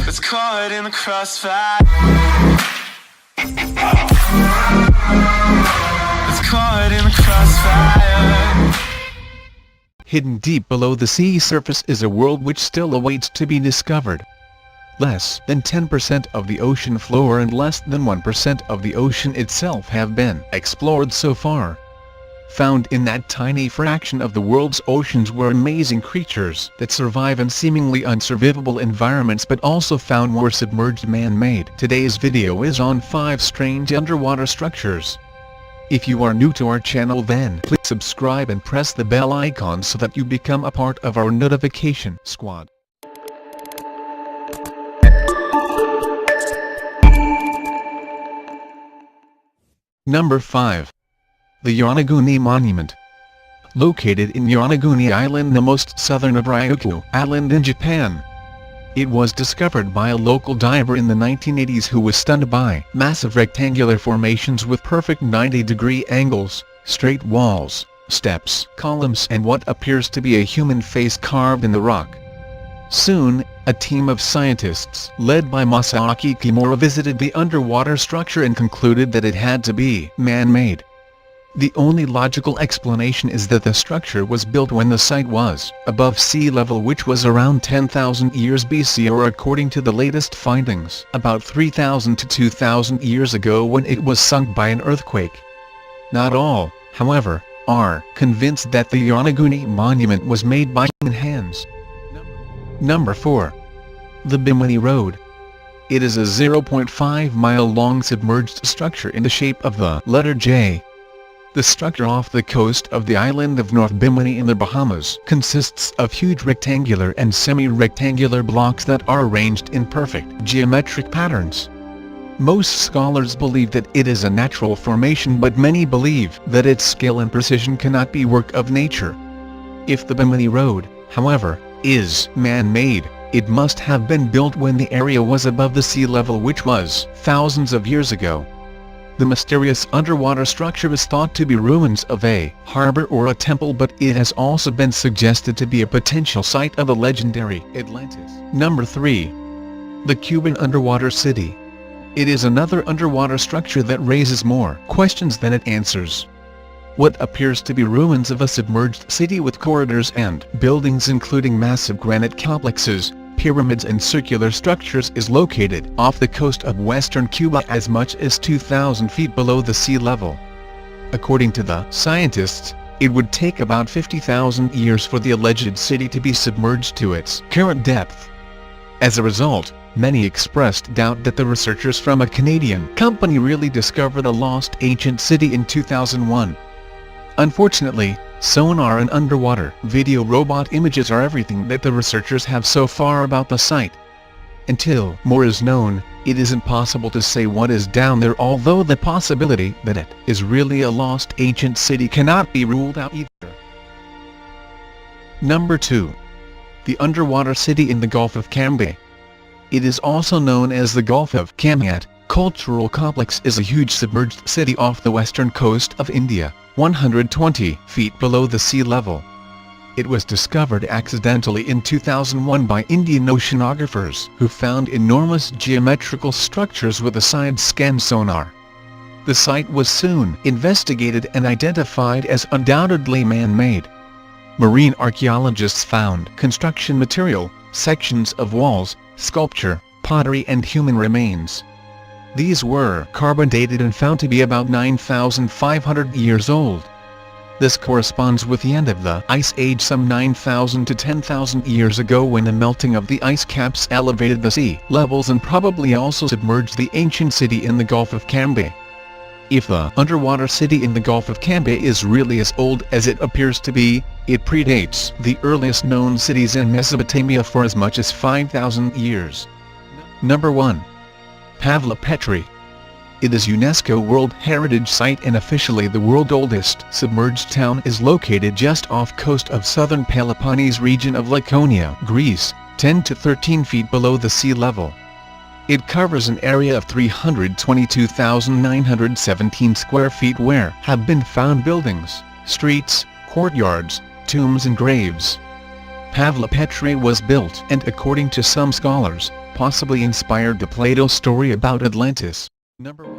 It's caught in the crossfire. It's caught in the crossfire. Hidden deep below the sea surface is a world which still awaits to be discovered. Less than 10% of the ocean floor and less than 1% of the ocean itself have been explored so far. Found in that tiny fraction of the world's oceans were amazing creatures that survive in seemingly unsurvivable environments but also found more submerged man-made. Today's video is on 5 strange underwater structures. If you are new to our channel, then please subscribe and press the bell icon so that you become a part of our notification squad. Number 5. The Yonaguni Monument. Located in Yonaguni Island, the most southern of Ryukyu Island in Japan. It was discovered by a local diver in the 1980s who was stunned by massive rectangular formations with perfect 90-degree angles, straight walls, steps, columns and what appears to be a human face carved in the rock. Soon, a team of scientists led by Masaaki Kimura visited the underwater structure and concluded that it had to be man-made. The only logical explanation is that the structure was built when the site was above sea level, which was around 10,000 years BC, or according to the latest findings, about 3,000 to 2,000 years ago when it was sunk by an earthquake. Not all, however, are convinced that the Yonaguni Monument was made by human hands. Number 4. The Bimini Road. It is a 0.5-mile-long submerged structure in the shape of the letter J. The structure off the coast of the island of North Bimini in the Bahamas consists of huge rectangular and semi-rectangular blocks that are arranged in perfect geometric patterns. Most scholars believe that it is a natural formation, but many believe that its scale and precision cannot be work of nature. If the Bimini Road, however, is man-made, it must have been built when the area was above the sea level, which was thousands of years ago. The mysterious underwater structure is thought to be ruins of a harbor or a temple, but it has also been suggested to be a potential site of the legendary Atlantis. Number 3. The Cuban Underwater City. It is another underwater structure that raises more questions than it answers. What appears to be ruins of a submerged city with corridors and buildings including massive granite complexes, pyramids and circular structures is located off the coast of western Cuba, as much as 2,000 feet below the sea level. According to the scientists, it would take about 50,000 years for the alleged city to be submerged to its current depth. As a result, many expressed doubt that the researchers from a Canadian company really discovered the lost ancient city in 2001. Unfortunately, sonar and underwater video robot images are everything that the researchers have so far about the site. Until more is known, it is impossible to say what is down there, although the possibility that it is really a lost ancient city cannot be ruled out either. Number 2. The Underwater City in the Gulf of Cambay. It is also known as the Gulf of Cambay Cultural Complex, is a huge submerged city off the western coast of India, 120 feet below the sea level. It was discovered accidentally in 2001 by Indian oceanographers who found enormous geometrical structures with a side-scan sonar. The site was soon investigated and identified as undoubtedly man-made. Marine archaeologists found construction material, sections of walls, sculpture, pottery and human remains. These were carbon-dated and found to be about 9,500 years old. This corresponds with the end of the Ice Age some 9,000 to 10,000 years ago, when the melting of the ice caps elevated the sea levels and probably also submerged the ancient city in the Gulf of Cambay. If the underwater city in the Gulf of Cambay is really as old as it appears to be, it predates the earliest known cities in Mesopotamia for as much as 5,000 years. Number 1. Pavla Petri. It is UNESCO World Heritage Site and officially the world's oldest submerged town. Is located just off coast of southern Peloponnese region of Laconia, Greece, 10 to 13 feet below the sea level. It covers an area of 322,917 square feet where have been found buildings, streets, courtyards, tombs and graves. Pavlipetre was built and, according to some scholars, possibly inspired the Plato story about Atlantis. Number 1.